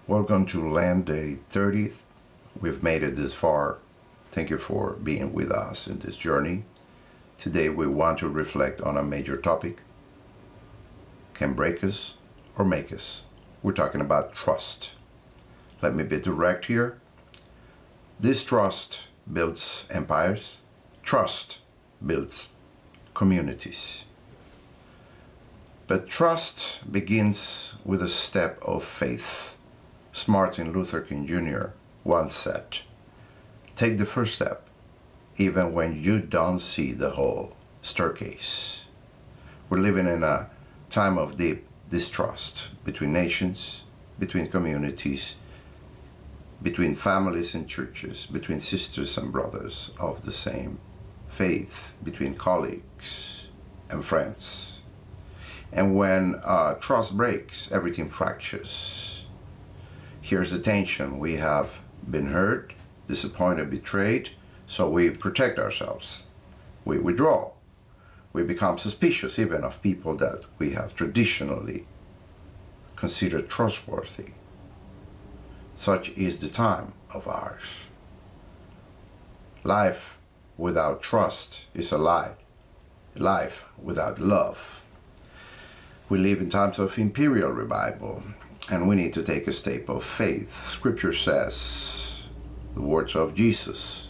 Welcome to Land Day 30th. We've made it this far. Thank you for being with us in this journey. Today we want to reflect on a major topic. Can break us or make us? We're talking about trust. Let me be direct here. This trust builds empires. Trust builds communities. But trust begins with a step of faith. Martin Luther King Jr. once said, "Take the first step, even when you don't see the whole staircase." We're living in a time of deep distrust between nations, between communities, between families and churches, between sisters and brothers of the same faith, between colleagues and friends. And when trust breaks, everything fractures. Here's the tension. We have been hurt, disappointed, betrayed, so we protect ourselves. We withdraw. We become suspicious even of people that we have traditionally considered trustworthy. Such is the time of ours. Life without trust is a lie. Life without love. We live in times of imperial revival, and we need to take a step of faith. Scripture says, the words of Jesus,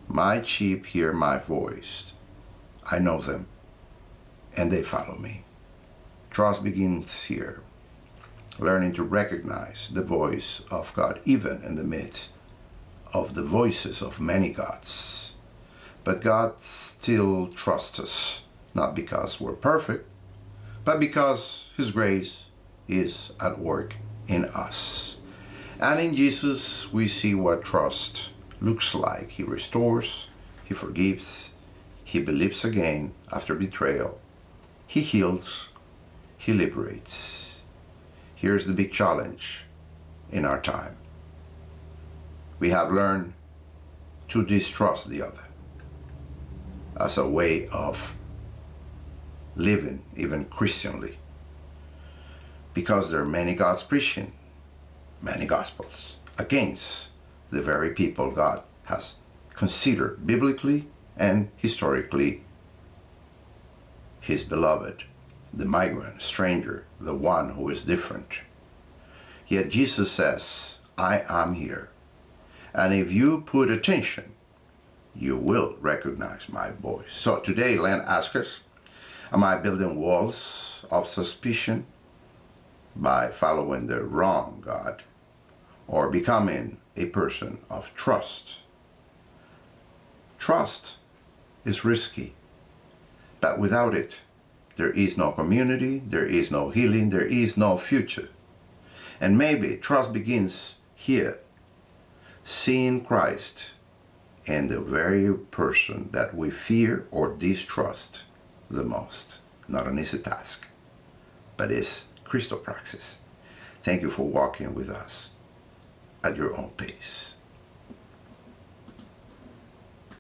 "My sheep hear my voice. I know them, and they follow me." Trust begins here. Learning to recognize the voice of God, even in the midst of the voices of many gods. But God still trusts us, not because we're perfect, but because His grace is at work in us. And in Jesus, we see what trust looks like. He restores, He forgives, He believes again after betrayal, He heals, He liberates. Here's the big challenge in our time. We have learned to distrust the other as a way of living, even Christianly. Because there are many gods preaching, many gospels against the very people God has considered biblically and historically His beloved, the migrant, stranger, the one who is different. Yet Jesus says, "I am here. And if you put attention, you will recognize my voice." So today, Len asks us, am I building walls of suspicion by following the wrong God, or becoming a person of trust? Trust is risky, but without it, there is no community, there is no healing, there is no future. And maybe trust begins here, seeing Christ in the very person that we fear or distrust the most. Not an easy task, but it's Christopraxis. Thank you for walking with us at your own pace.